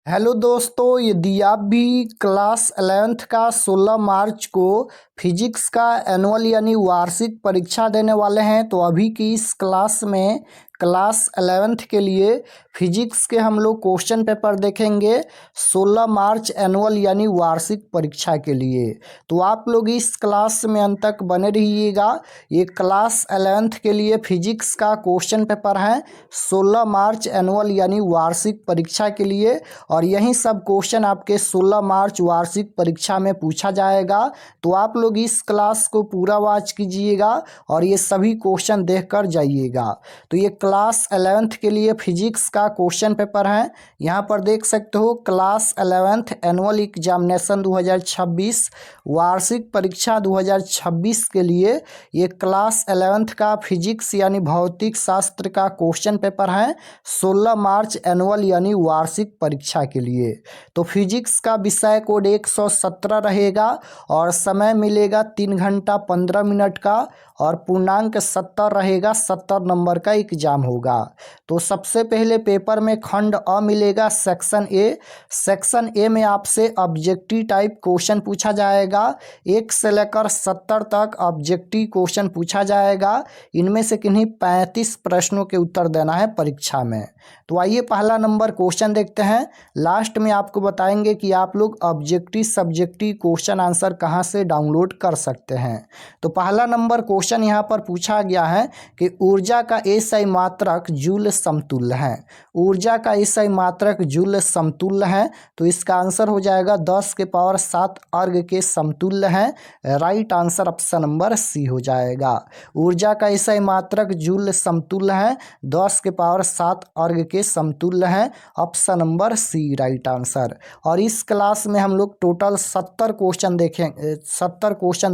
Hello दोस्तों, यदि आप भी क्लास 11th का 16 मार्च को फिजिक्स का एनुअल यानी वार्षिक परीक्षा देने वाले हैं तो अभी की इस क्लास में क्लास 11th के लिए फिजिक्स के हम लोग क्वेश्चन पेपर देखेंगे 16 मार्च एनुअल यानी वार्षिक परीक्षा के लिए। तो आप लोग इस क्लास में अंत तक बने रहिएगा। ये क्लास 11th के लिए फिजिक्स का क्वेश्चन पेपर है 16 मार्च एनुअल यानी वार्षिक परीक्षा के लिए, और यही सब क्वेश्चन आपके 16 मार्च वार्षिक परीक्षा में पूछा जाएगा। तो आप लोग इस क्लास को पूरा वॉच कीजिएगा और ये सभी क्वेश्चन देखकर जाइएगा। तो ये क्लास 11th के लिए फिजिक्स का क्वेश्चन पेपर है। यहाँ पर देख सकते हो क्लास 11th एनुअल एग्जामिनेशन 2026 वार्षिक परीक्षा 2026 के लिए ये क्लास 11th का फिजिक्स यानी भौतिक शास्त्र का क्वेश्चन पेपर है 16 मार्च एनुअल यानी वार्षिक परीक्षा के लिए। तो फिजिक्स का विषय कोड 117 रहेगा और समय मिलेगा 3 घंटा 15 मिनट का, और पूर्णांक 70 रहेगा। 70 नंबर का एग्जाम होगा। तो सबसे पहले पेपर में खंड अ मिलेगा सेक्शन ए। सेक्शन ए में आपसे ऑब्जेक्टिव टाइप क्वेश्चन पूछा जाएगा। 1 से लेकर 70 तक ऑब्जेक्टिव क्वेश्चन पूछा जाएगा। इनमें से किन्हीं 35 प्रश्नों के उत्तर देना है परीक्षा में। तो आइए पहला नंबर क्वेश्चन देखते हैं। लास्ट में आपको बताएंगे कि आप लोग ऑब्जेक्टिव सब्जेक्टिव क्वेश्चन आंसर कहाँ से डाउनलोड कर सकते हैं। तो पहला नंबर क्वेश्चन यहाँ पर पूछा गया है कि ऊर्जा का एसआई मात्रक जूल समतुल्य है। ऊर्जा का एसआई मात्रक जूल समतुल्य है, तो इसका आंसर हो जाएगा 10 के पावर 7 अर्ग के समतुल्य है। Right answer option number C हो जाएगा। ऊर्जा का एसआई मात्रक जूल समतुल्य है, 10 के पावर 7 अर्ग के समतुल्य है। Option number C right answer. और इस क्लास में हम लोग टोटल 70 क्वेश्चन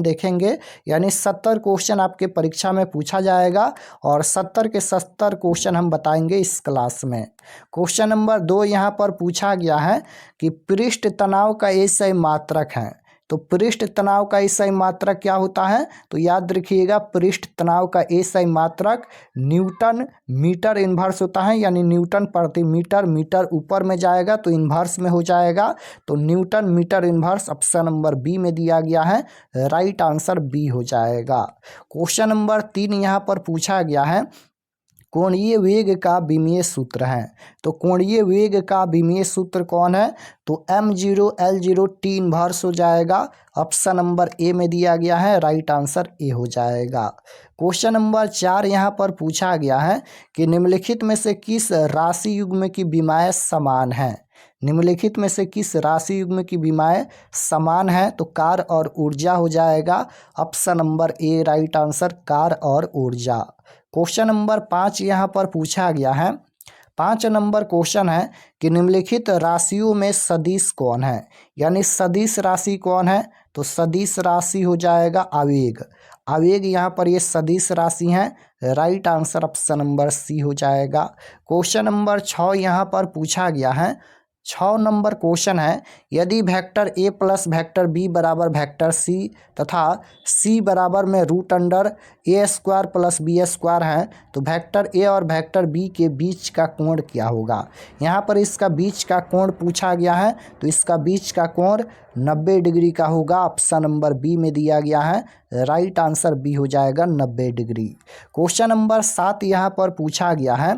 देखेंगे यानी 70 क्वेश्चन आपके परीक्षा में पूछा जाएगा और 70 के 70 क्वेश्चन हम बताएंगे इस क्लास में। क्वेश्चन नंबर 2 यहाँ पर पूछा गया है कि पृष्ठ तनाव का एसआई मात्रक है। तो पृष्ठ तनाव का एसआई मात्रक क्या होता है? तो याद रखिएगा, पृष्ठ तनाव का एसआई मात्रक न्यूटन मीटर इन्वर्स होता है, यानी न्यूटन प्रति मीटर। मीटर ऊपर में जाएगा तो इन्वर्स में हो जाएगा, तो newton metre inverse option number B में दिया गया है। राइट आंसर बी हो जाएगा। क्वेश्चन नंबर 3 यहाँ पर पूछा गया है कोणीय वेग का विमीय सूत्र है। तो कोणीय वेग का विमीय सूत्र कौन है? तो m0 l0 t इनवर्स हो जाएगा। ऑप्शन नंबर ए में दिया गया है। राइट आंसर ए हो जाएगा। क्वेश्चन नंबर 4 यहाँ पर पूछा गया है कि निम्नलिखित में से किस राशि युग्म की विमाएँ समान है। निम्नलिखित में से किस राशि युग्म की विमाएँ समान है? तो कार और ऊर्जा हो जाएगा। Option number A right answer car और ऊर्जा। क्वेश्चन नंबर 5 यहाँ पर पूछा गया है। 5 नंबर क्वेश्चन है कि निम्नलिखित राशियों में सदिश कौन है, यानी सदिश राशि कौन है? तो सदिश राशि हो जाएगा आवेग। आवेग यहाँ पर ये सदिश राशि है। Right answer option number C हो जाएगा। क्वेश्चन नंबर 6 यहाँ पर पूछा गया है। 6 नंबर क्वेश्चन है यदि vector A plus vector B बराबर वेक्टर सी तथा सी बराबर में root under A square plus B square है तो वेक्टर ए और वेक्टर बी के बीच का कोण क्या होगा। यहाँ पर इसका बीच का कोण पूछा गया है, तो इसका बीच का कोण 90 डिग्री का होगा। ऑप्शन नंबर बी में दिया गया है। राइट आंसर बी हो जाएगा 90 डिग्री। क्वेश्चन नंबर 7 यहाँ पर पूछा गया है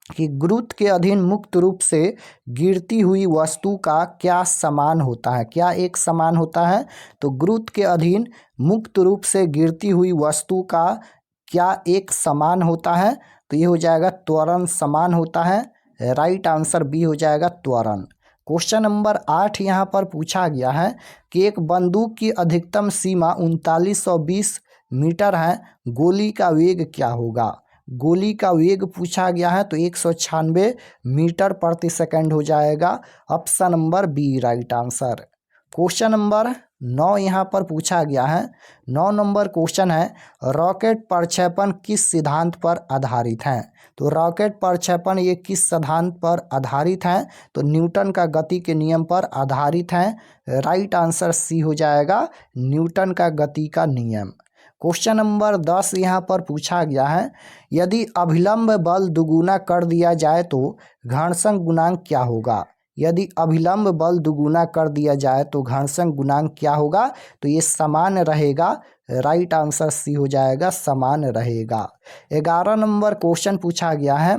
कि गुरुत्व के अधीन मुक्त रूप से गिरती हुई वस्तु का क्या समान होता है? क्या एक समान होता है? तो गुरुत्व के अधीन मुक्त रूप से गिरती हुई वस्तु का क्या एक समान होता है? तो ये हो जाएगा त्वरण समान होता है। राइट आंसर बी हो जाएगा त्वरण। क्वेश्चन नंबर 8 यहाँ पर पूछा गया है कि एक बंदूक की अधिकतम सीमा 3920 मीटर है, गोली का वेग क्या होगा? गोली का वेग पूछा गया है, तो 196 मीटर प्रति सेकंड हो जाएगा। Option number B right answer. Question number 9 यहाँ पर पूछा गया है। 9 नंबर क्वेश्चन है रॉकेट प्रक्षेपण किस सिद्धांत पर आधारित है? तो रॉकेट प्रक्षेपण ये किस सिद्धांत पर आधारित है? तो न्यूटन का गति के नियम पर आधारित है। राइट आंसर सी हो जाएगा न्यूटन का गति का नियम। क्वेश्चन नंबर 10 यहाँ पर पूछा गया है यदि अभिलंब बल दुगुना कर दिया जाए तो घर्षण गुणांक क्या होगा? यदि अभिलंब बल दुगुना कर दिया जाए तो घर्षण गुणांक क्या होगा? तो ये समान रहेगा। राइट आंसर सी हो जाएगा, समान रहेगा। 11 नंबर क्वेश्चन पूछा गया है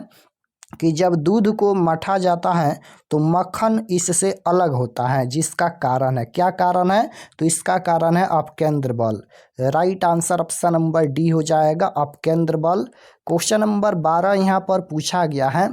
कि जब दूध को मथा जाता है तो मक्खन इससे अलग होता है, जिसका कारण है, क्या कारण है? तो इसका कारण है अपकेंद्र बल। Right answer option number D हो जाएगा, अपकेंद्र बल। क्वेश्चन नंबर 12 यहाँ पर पूछा गया है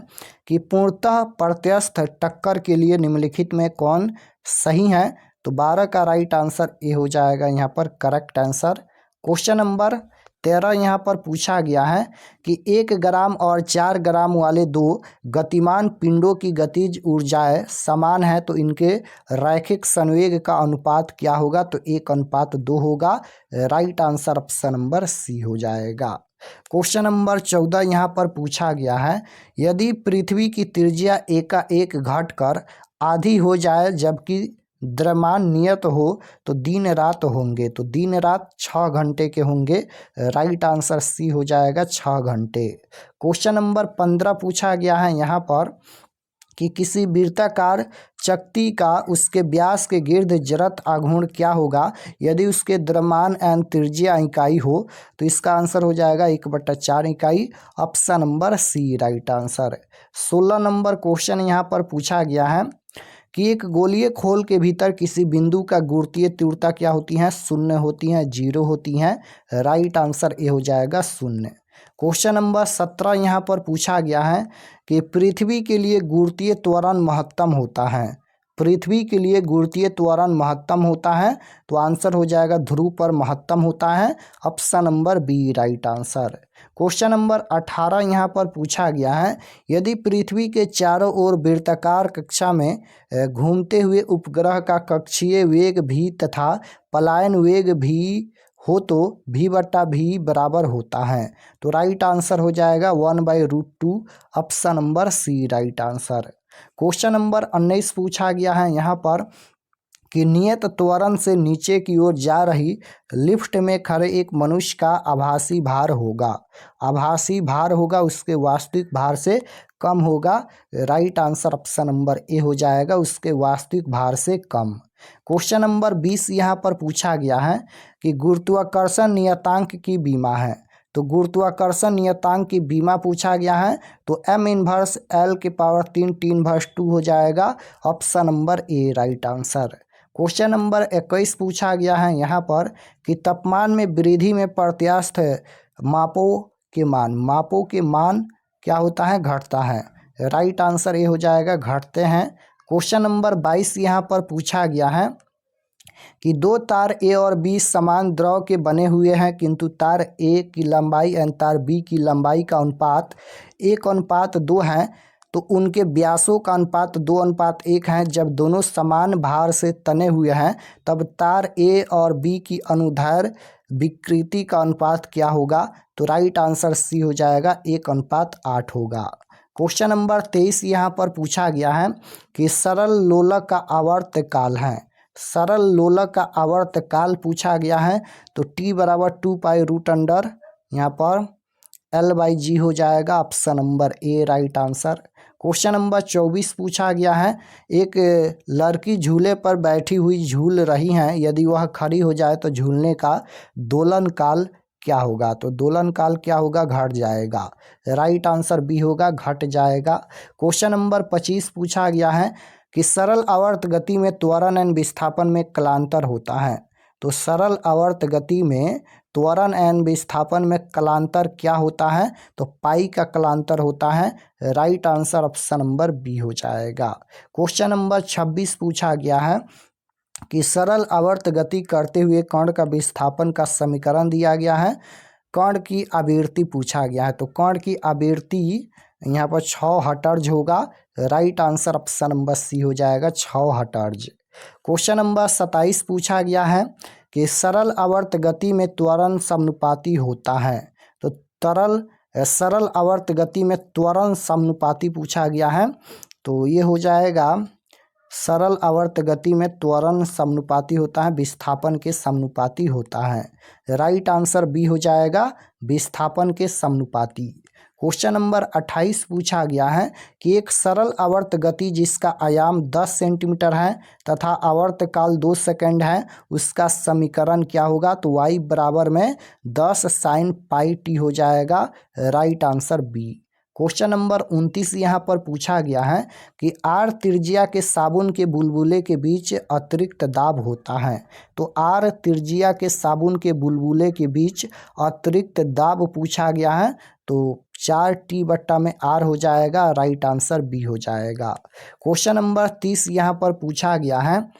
कि पूर्णतः प्रत्यस्थ टक्कर के लिए निम्नलिखित में कौन सही है? तो 12 का राइट आंसर ए हो जाएगा यहाँ पर करेक्ट आंसर। क्वेश्चन नंबर 13 यहाँ पर पूछा गया है कि 1 ग्राम और 4 ग्राम वाले दो गतिमान पिंडों की गतिज ऊर्जाएं समान है तो इनके रैखिक संवेग का अनुपात क्या होगा? तो 1:2 होगा। Right answer option number C हो जाएगा। क्वेश्चन नंबर 14 यहाँ पर पूछा गया है यदि पृथ्वी की त्रिज्या एकाएक घटकर आधी हो जाए जबकि द्रव्यमान नियत हो तो दिन रात होंगे? तो दिन रात 6 घंटे के होंगे। राइट आंसर सी हो जाएगा, 6 घंटे। क्वेश्चन नंबर 15 पूछा गया है यहाँ पर कि किसी वृत्ताकार चकती का उसके व्यास के गिर्द जड़त आघूर्ण क्या होगा यदि उसके द्रव्यमान एवं त्रिज्या इकाई हो? तो इसका आंसर हो जाएगा 1/4 इकाई। Option number C right answer. 16 number question यहाँ पर पूछा गया है कि एक गोलीय खोल के भीतर किसी बिंदु का गुरुत्वीय तीव्रता क्या होती है? 0 होती है, 0 होती है। राइट आंसर ए हो जाएगा 0। क्वेश्चन नंबर 17 यहाँ पर पूछा गया है कि पृथ्वी के लिए गुरुत्वीय त्वरण महत्तम होता है। पृथ्वी के लिए गुरुत्वीय त्वरण महत्तम होता है तो आंसर हो जाएगा ध्रुव पर महत्तम होता है। Option number B right answer. Question number 18 यहाँ पर पूछा गया है यदि पृथ्वी के चारों ओर वृत्ताकार कक्षा में घूमते हुए उपग्रह का कक्षीय वेग भी तथा पलायन वेग भी हो तो v/v बराबर होता है? तो राइट आंसर हो जाएगा 1/√2। Option number C right answer. Question number 19 पूछा गया है यहाँ पर कि नियत त्वरण से नीचे की ओर जा रही लिफ्ट में खड़े एक मनुष्य का आभासी भार होगा। आभासी भार होगा उसके वास्तविक भार से कम होगा। Right answer option number A हो जाएगा, उसके वास्तविक भार से कम। क्वेश्चन नंबर 20 यहाँ पर पूछा गया है कि गुरुत्वाकर्षण नियतांक की बीमा है। तो गुरुत्वाकर्षण नियतांक की बीमा पूछा गया है तो m−L⁻³ T⁻2 हो जाएगा। Option number A right answer. Question number 21 पूछा गया है यहाँ पर कि तापमान में वृद्धि में प्रत्यास्थ मापों के मान क्या होता है? घटता है। राइट आंसर ए हो जाएगा, घटते हैं। क्वेश्चन नंबर 22 यहाँ पर पूछा गया है कि दो तार ए और बी समान द्रव के बने हुए हैं किंतु तार ए की लंबाई और तार बी की लंबाई का अनुपात 1:2 है तो उनके व्यासों का अनुपात 2:1 है। जब दोनों समान भार से तने हुए हैं तब तार ए और बी की अनुदैर्ध्य विकृति का अनुपात क्या होगा? तो राइट आंसर सी हो जाएगा, 1:8 होगा। क्वेश्चन नंबर 23 यहाँ पर पूछा गया है कि सरल लोलक का आवर्त काल है। सरल लोलक का आवर्त काल पूछा गया है तो t = 2π√अंडर यहाँ पर L/g हो जाएगा। Option number A right answer. Question number 24 पूछा गया है एक लड़की झूले पर बैठी हुई झूल रही हैं, यदि वह खड़ी हो जाए तो झूलने का दोलन काल क्या होगा? तो दोलन काल क्या होगा? घट जाएगा। राइट आंसर बी होगा, घट जाएगा। क्वेश्चन नंबर 25 पूछा गया है कि सरल आवर्त गति में त्वरण एवं विस्थापन में कलांतर होता है। तो सरल आवर्त गति में त्वरण एवं विस्थापन में कलांतर क्या होता है? तो पाई का कलांतर होता है। Right answer option number B हो जाएगा। क्वेश्चन नंबर 26 पूछा गया है कि सरल आवर्त गति करते हुए कण का विस्थापन का समीकरण दिया गया है। कण की आवृत्ति पूछा गया है तो कण की आवृत्ति यहाँ पर 6 हर्ट्ज होगा। Right answer option number C हो जाएगा, 6 हर्ट्ज। क्वेश्चन नंबर 27 पूछा गया है कि सरल आवर्त गति में त्वरण समानुपाती होता है। तो सरल आवर्त गति में त्वरण समानुपाती पूछा गया है तो ये हो जाएगा सरल आवर्त गति में त्वरण समानुपाती होता है, विस्थापन के समानुपाती होता है। राइट आंसर बी हो जाएगा, विस्थापन के समानुपाती। क्वेश्चन नंबर 28 पूछा गया है कि एक सरल आवर्त गति जिसका आयाम 10 सेंटीमीटर है तथा आवर्त काल 2 सेकंड है, उसका समीकरण क्या होगा? तो y बराबर में 10 साइन पाई टी हो जाएगा। Right answer B. Question number 29 यहाँ पर पूछा गया है कि आर त्रिज्या के साबुन के बुलबुले के बीच अतिरिक्त दाब होता है। तो आर त्रिज्या के साबुन के बुलबुले के बीच अतिरिक्त दाब पूछा गया है, तो 4T बट्टा में R हो जाएगा। राइट आंसर बी हो जाएगा। क्वेश्चन नंबर 30 यहाँ पर पूछा गया है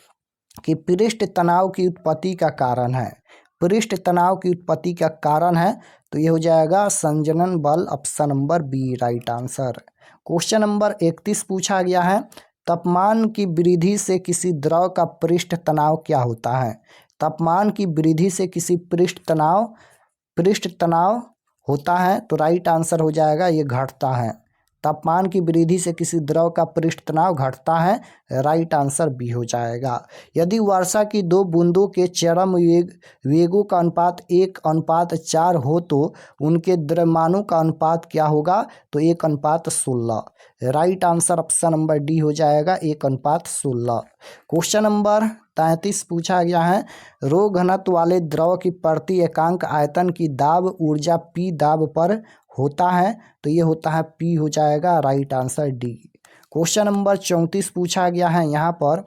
कि पृष्ठ तनाव की उत्पत्ति का कारण है। पृष्ठ तनाव की उत्पत्ति का कारण है तो ये हो जाएगा संजनन बल, option number B right answer. Question number 31 पूछा गया है तापमान की वृद्धि से किसी द्रव का पृष्ठ तनाव क्या होता है? तापमान की वृद्धि से किसी पृष्ठ तनाव होता है तो राइट आंसर हो जाएगा ये घटता है। तापमान की वृद्धि से किसी द्रव का पृष्ठ तनाव घटता है। राइट आंसर बी हो जाएगा। यदि वर्षा की दो बूंदों के चरम वेगों का अनुपात 1:4 हो तो उनके द्रव्यमानों का अनुपात क्या होगा? तो 1:16। Right answer option number D हो जाएगा 1:16। क्वेश्चन नंबर 33 पूछा गया है रो घनत्व वाले द्रव की प्रति एकांक आयतन की दाब ऊर्जा P दाब पर होता है तो ये होता है P हो जाएगा। Right answer D. Question number 34 पूछा गया है यहाँ पर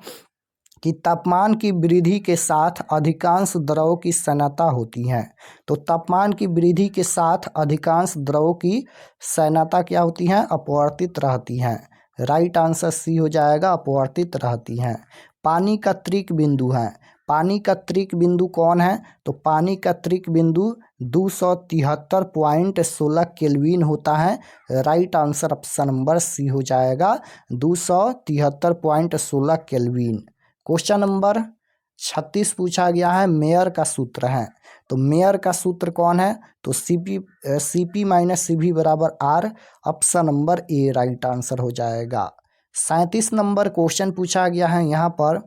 कि तापमान की वृद्धि के साथ अधिकांश द्रवों की सैन्यता होती है। तो तापमान की वृद्धि के साथ अधिकांश द्रवों की सैन्यता क्या होती है? अपवर्तित रहती हैं। राइट आंसर सी हो जाएगा, अपवर्तित रहती हैं। पानी का त्रिक बिंदु है। पानी का त्रिक बिंदु कौन है? तो पानी का त्रिक बिंदु 273.16 केल्विन होता है। Right answer option number C हो जाएगा 273.16 केल्विन। क्वेश्चन नंबर 36 पूछा गया है मेयर का सूत्र है। तो मेयर का सूत्र कौन है? तो CP माइनस CV बराबर R, option number A right answer हो जाएगा। 37 नंबर क्वेश्चन पूछा गया है यहाँ पर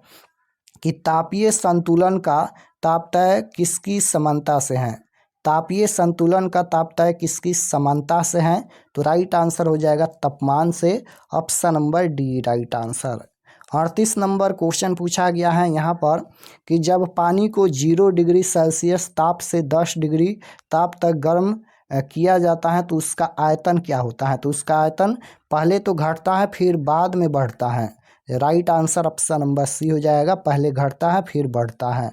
कि तापीय संतुलन का तापतय किसकी समानता से है? तापीय संतुलन का तापतय किसकी समानता से है? तो राइट आंसर हो जाएगा तापमान से, option number D right answer. 38 number question पूछा गया है यहाँ पर कि जब पानी को 0 डिग्री सेल्सियस ताप से 10 डिग्री ताप तक गर्म किया जाता है तो उसका आयतन क्या होता है? तो उसका आयतन पहले तो घटता है फिर बाद में बढ़ता है। Right answer option number C हो जाएगा, पहले घटता है फिर बढ़ता है।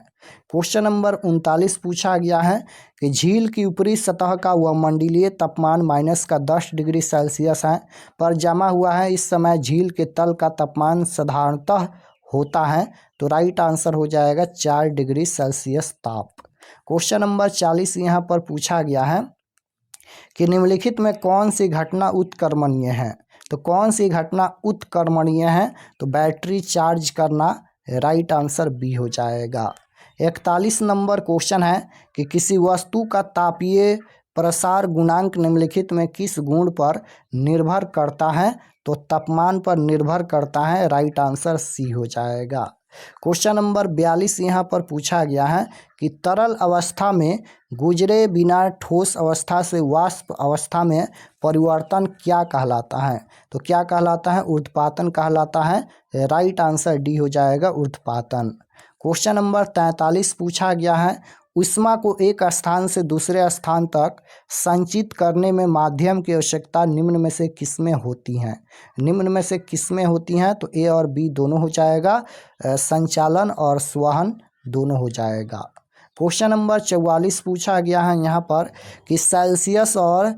क्वेश्चन नंबर 39 पूछा गया है कि झील की ऊपरी सतह का वायुमंडलीय तापमान -10 डिग्री सेल्सियस है पर जमा हुआ है। इस समय झील के तल का तापमान साधारणतः होता है तो राइट आंसर हो जाएगा 4 डिग्री सेल्सियस ताप। क्वेश्चन नंबर 40 यहाँ पर पूछा गया है कि निम्नलिखित में कौन सी घटना उत्क्रमणीय है? तो कौन सी घटना उत्क्रमणीय है? तो बैटरी चार्ज करना। राइट आंसर बी हो जाएगा। 41 नंबर क्वेश्चन है कि किसी वस्तु का तापीय प्रसार गुणांक निम्नलिखित में किस गुण पर निर्भर करता है? तो तापमान पर निर्भर करता है। राइट आंसर सी हो जाएगा। क्वेश्चन नंबर 42 यहाँ पर पूछा गया है कि तरल अवस्था में गुजरे बिना ठोस अवस्था से वाष्प अवस्था में परिवर्तन क्या कहलाता है? तो क्या कहलाता है? ऊर्ध्वपातन कहलाता है। राइट आंसर डी हो जाएगा, ऊर्ध्वपातन। क्वेश्चन नंबर 43 पूछा गया है ऊष्मा को एक स्थान से दूसरे स्थान तक संचित करने में माध्यम की आवश्यकता निम्न में से किसमें होती है? निम्न में से किसमें होती हैं? तो ए और बी दोनों हो जाएगा, संचालन और संवहन दोनों हो जाएगा। क्वेश्चन नंबर 44 पूछा गया है यहाँ पर कि सेल्सियस और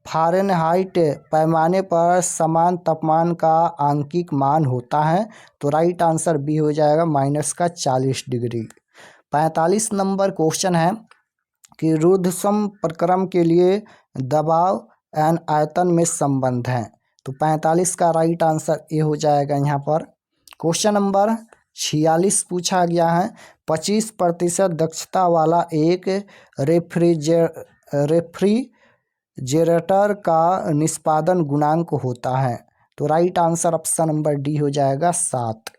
फ़ारेनहाइट पैमाने पर समान तापमान का आंशिक मान होता है तो राइट आंसर बी हो जाएगा -40 डिग्री। 45 नंबर क्वेश्चन है कि रूढ़सम प्रक्रम के लिए दबाव एन आयतन में संबंध है तो 45 का राइट आंसर ए हो जाएगा यहाँ पर। क्वेश्चन नंबर 46 पूछा गया है 25% दक्षता वाला एक रेफ्रिजरेटर का निष्पादन गुणांक होता है तो right answer option number D हो जाएगा 7।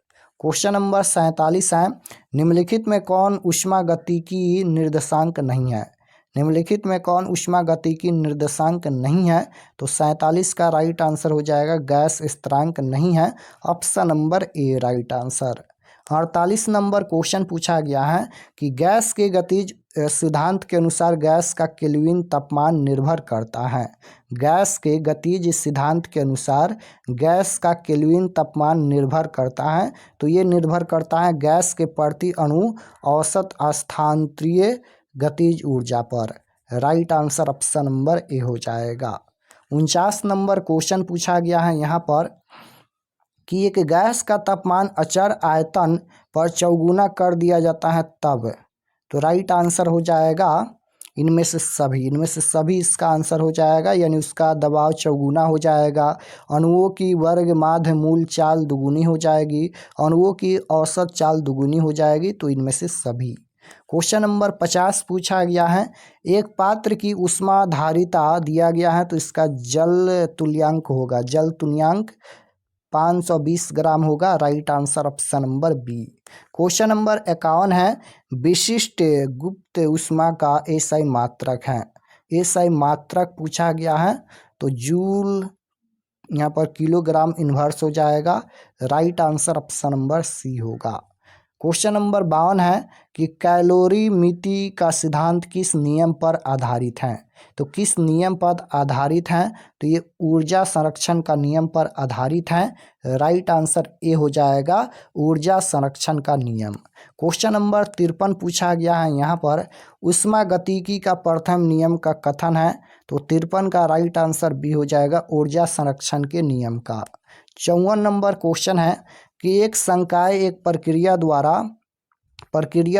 क्वेश्चन नंबर 47 है निम्नलिखित में कौन ऊष्मागतिकी निर्देशांक नहीं है? निम्नलिखित में कौन ऊष्मागतिकी निर्देशांक नहीं है? तो 47 का राइट आंसर हो जाएगा गैस स्थिरांक नहीं है, option number A right answer. 48 number question पूछा गया है कि गैस के गतिज सिद्धांत के अनुसार गैस का केल्विन तापमान निर्भर करता है। गैस के गतिज सिद्धांत के अनुसार गैस का केल्विन तापमान निर्भर करता है, तो ये निर्भर करता है गैस के प्रति अणु औसत स्थानीय गतिज ऊर्जा पर। Right answer option number A हो जाएगा। 49 नंबर क्वेश्चन पूछा गया है यहाँ पर कि एक गैस का तापमान अचर आयतन पर चौगुना कर दिया जाता है तब। तो राइट आंसर हो जाएगा इनमें से सभी इसका आंसर हो जाएगा, यानी उसका दबाव चौगुना हो जाएगा, अणुओं की वर्ग माध्य मूल चाल दुगुनी हो जाएगी, अणुओं की औसत चाल दुगुनी हो जाएगी, तो इनमें से सभी। क्वेश्चन नंबर 50 पूछा गया है, एक पात्र की ऊष्माधारिता दिया गया है, तो इसका जल तुल्यांक होगा, जल तुल्यांक 520 ग्राम होगा। Right answer option number B. Question number 51 है, विशिष्ट गुप्त ऊष्मा का एसआई मात्रक है। एसआई मात्रक पूछा गया है, तो जूल यहाँ पर किलोग्राम इन्वर्स हो जाएगा। Right answer option number C होगा। क्वेश्चन नंबर 52 है कि कैलोरीमिति का सिद्धांत किस नियम पर आधारित है? तो किस नियम पर आधारित है? तो ये ऊर्जा संरक्षण का नियम पर आधारित है। राइट आंसर ए हो जाएगा, ऊर्जा संरक्षण का नियम। क्वेश्चन नंबर 53 पूछा गया है यहाँ पर, ऊष्मागतिकी का प्रथम नियम का कथन है, तो 53 का राइट आंसर बी हो जाएगा, ऊर्जा संरक्षण के नियम का। 54 नंबर क्वेश्चन है कि एक संकाय एक प्रक्रिया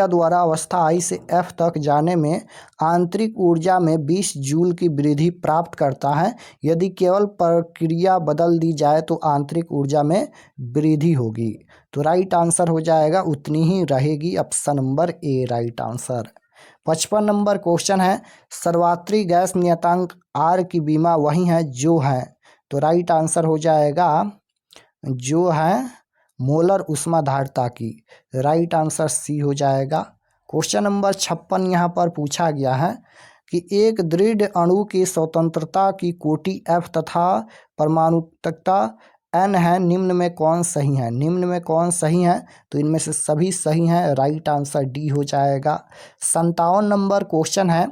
द्वारा अवस्था आई से एफ तक जाने में आंतरिक ऊर्जा में 20 जूल की वृद्धि प्राप्त करता है। यदि केवल प्रक्रिया बदल दी जाए तो आंतरिक ऊर्जा में वृद्धि होगी। तो राइट आंसर हो जाएगा उतनी ही रहेगी, option number A right answer. 55 number question है, सर्वत्र गैस नियतांक आर की बीमा वही है जो है। तो राइट आंसर हो जाएगा जो है मोलर ऊष्माधारता की। राइट आंसर सी हो जाएगा। क्वेश्चन नंबर 56 यहाँ पर पूछा गया है कि एक दृढ़ अणु की स्वतंत्रता की कोटि F तथा परमाणुकता N है, निम्न में कौन सही है? निम्न में कौन सही है? तो इनमें से सभी सही हैं। राइट आंसर डी हो जाएगा। 57 नंबर क्वेश्चन है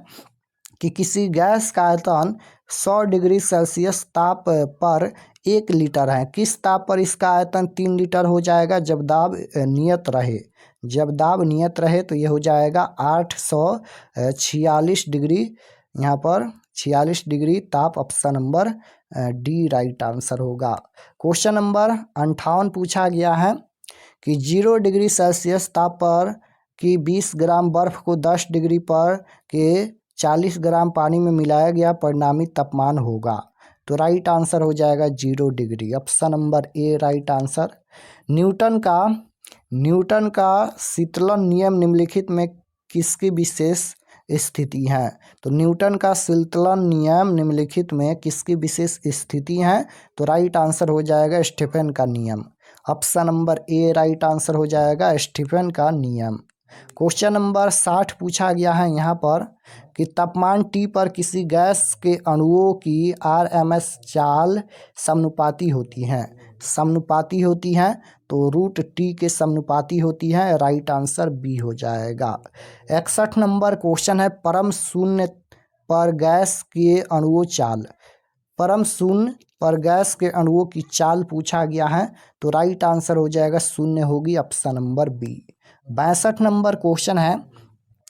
कि किसी गैस का आयतन 100 डिग्री सेल्सियस ताप पर 1 लीटर है, किस ताप पर इसका आयतन 3 लीटर हो जाएगा जब दाब नियत रहे? जब दाब नियत रहे तो ये हो जाएगा 846 डिग्री, यहाँ पर 46 डिग्री ताप, option number D right answer होगा। क्वेश्चन नंबर 58 पूछा गया है कि 0 डिग्री सेल्सियस ताप पर कि 20 ग्राम बर्फ को 10 डिग्री पर के 40 ग्राम पानी में मिलाया गया परिणामी तापमान होगा। तो राइट आंसर हो जाएगा 0 degree, option number A right answer. Newton का शीतलन नियम निम्नलिखित में किसकी विशेष स्थिति है? तो न्यूटन का शीतलन नियम निम्नलिखित में किसकी विशेष स्थिति है? तो राइट आंसर हो जाएगा स्टीफन का नियम, option number A right answer हो जाएगा स्टीफन का नियम। क्वेश्चन नंबर 60 पूछा गया है यहाँ पर कि तापमान T पर किसी गैस के अणुओं की RMS चाल समानुपाती होती हैं, तो रूट T के समानुपाती होती है। राइट आंसर बी हो जाएगा। 61 नंबर क्वेश्चन है, परम शून्य पर गैस के अणुओं चाल, परम शून्य पर गैस के अणुओं की चाल पूछा गया है, तो राइट आंसर हो जाएगा शून्य होगी, option number B. 62 number question है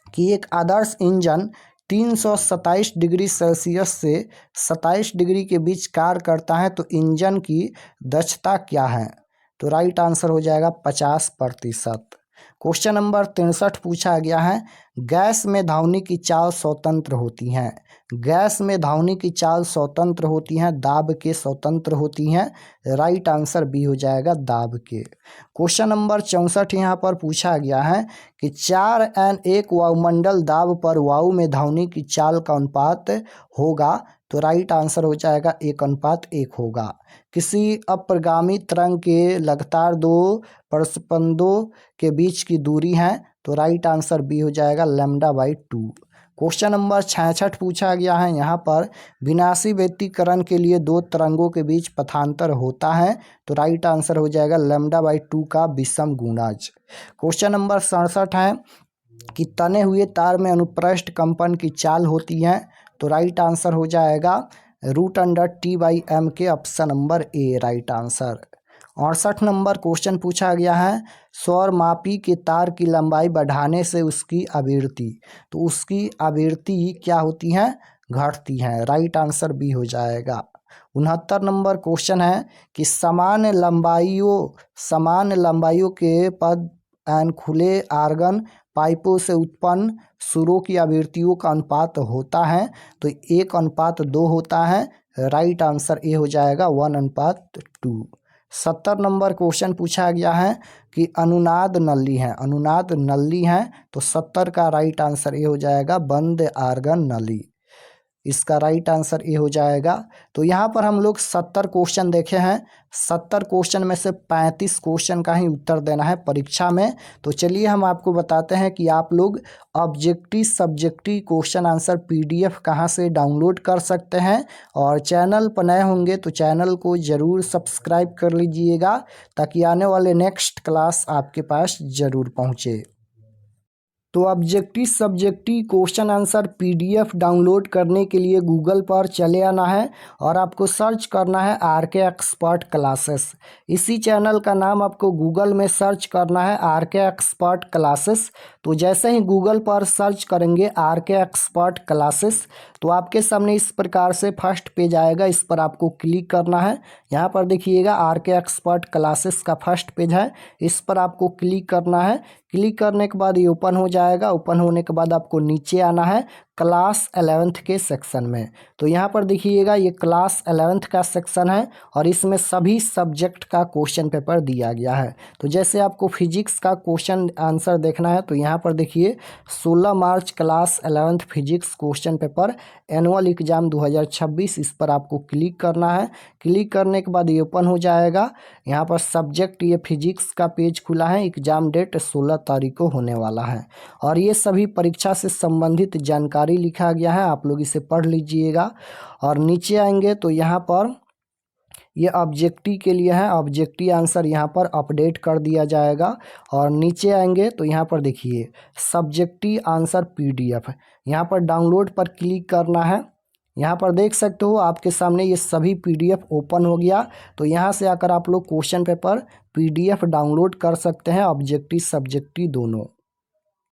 कि एक आदर्श इंजन 327 डिग्री सेल्सियस से 27 डिग्री के बीच कार्य करता है, तो इंजन की दक्षता क्या है? तो राइट आंसर हो जाएगा 50%। क्वेश्चन नंबर 63 पूछा गया है, गैस में ध्वनि की चाल स्वतंत्र होती हैं, गैस में ध्वनि की चाल स्वतंत्र होती हैं, दाब के स्वतंत्र होती हैं। राइट आंसर बी हो जाएगा दाब के। क्वेश्चन नंबर 64 यहाँ पर पूछा गया है कि 4n1 वायुमंडल दाब पर वायु में ध्वनि की चाल का अनुपात होगा, तो राइट आंसर हो जाएगा 1:1 होगा। किसी अपरिगामी तरंग के लगातार 2 परस्पंदों के बीच की दूरी है, तो राइट आंसर बी हो जाएगा λ/2। क्वेश्चन नंबर 66 पूछा गया है यहाँ पर, विनाशी व्यतिकरण के लिए दो तरंगों के बीच पथांतर होता है, तो राइट आंसर हो जाएगा λ/2 का विषम गुणज। क्वेश्चन नंबर 67 है कि तने हुए तार में अनुप्रस्थ कंपन की चाल होती है, तो राइट आंसर हो जाएगा √T/m के option number A right answer. 68 number question पूछा गया है, स्वरमापी के तार की लंबाई बढ़ाने से उसकी आवृत्ति, तो उसकी आवृत्ति क्या होती है, घटती है, राइट आंसर बी हो जाएगा। 69 नंबर क्वेश्चन है कि समान लंबाइयों के पद एन खुले आर्गन पाइपों से उत्पन्न सुरों की आवृत्तियों का अनुपात होता है, तो 1:2 होता है, राइट आंसर ए हो जाएगा 1:2। 70 नंबर क्वेश्चन पूछा गया है कि अनुनाद नली है, तो 70 का राइट आंसर ए हो जाएगा बंद आर्गन नली, इसका राइट आंसर ए हो जाएगा। तो यहाँ पर हम लोग 70 क्वेश्चन देखे हैं, 70 क्वेश्चन में से 35 क्वेश्चन का ही उत्तर देना है परीक्षा में। तो चलिए हम आपको बताते हैं कि आप लोग objective subjective question answer PDF कहाँ से डाउनलोड कर सकते हैं, और चैनल पर नए होंगे तो चैनल को ज़रूर सब्सक्राइब कर लीजिएगा ताकि आने वाले नेक्स्ट क्लास आपके पास ज़रूर पहुँचे। तो objective subjective question answer PDF download करने के लिए गूगल पर चले आना है और आपको सर्च करना है RK एक्सपर्ट क्लासेस। इसी चैनल का नाम आपको गूगल में सर्च करना है RK एक्सपर्ट क्लासेस। तो जैसे ही गूगल पर सर्च करेंगे RK एक्सपर्ट क्लासेस, तो आपके सामने इस प्रकार से फर्स्ट पेज आएगा, इस पर आपको क्लिक करना है। यहाँ पर देखिएगा RK एक्सपर्ट क्लासेस का फर्स्ट पेज है, इस पर आपको क्लिक करना है। क्लिक करने के बाद ये ओपन हो जाएगा। ओपन होने के बाद आपको नीचे आना है क्लास 11th के सेक्शन में। तो यहाँ पर देखिएगा ये क्लास 11th का सेक्शन है और इसमें सभी सब्जेक्ट का क्वेश्चन पेपर दिया गया है। तो जैसे आपको फिजिक्स का क्वेश्चन आंसर देखना है तो यहाँ पर देखिए 16 March class 11th physics question paper annual exam 2026, इस पर आपको क्लिक करना है। क्लिक करने के बाद ये ओपन हो जाएगा। यहाँ पर सब्जेक्ट ये फिजिक्स का पेज खुला है। एग्जाम डेट 16 तारीख को होने वाला है और ये सभी परीक्षा से संबंधित जानकारी लिखा गया है, आप लोग इसे पढ़ लीजिएगा। और नीचे आएंगे तो यहाँ पर ये ऑब्जेक्टिव के लिए है, ऑब्जेक्टिव आंसर यहाँ पर अपडेट कर दिया जाएगा। और नीचे आएंगे तो यहाँ पर देखिए सब्जेक्टिव आंसर PDF, यहाँ पर डाउनलोड पर क्लिक करना है। यहाँ पर देख सकते हो आपके सामने ये सभी PDF ओपन हो गया। तो यहाँ से आकर आप लोग क्वेश्चन पेपर PDF डाउनलोड कर सकते हैं, ऑब्जेक्टिव सब्जेक्टिव दोनों।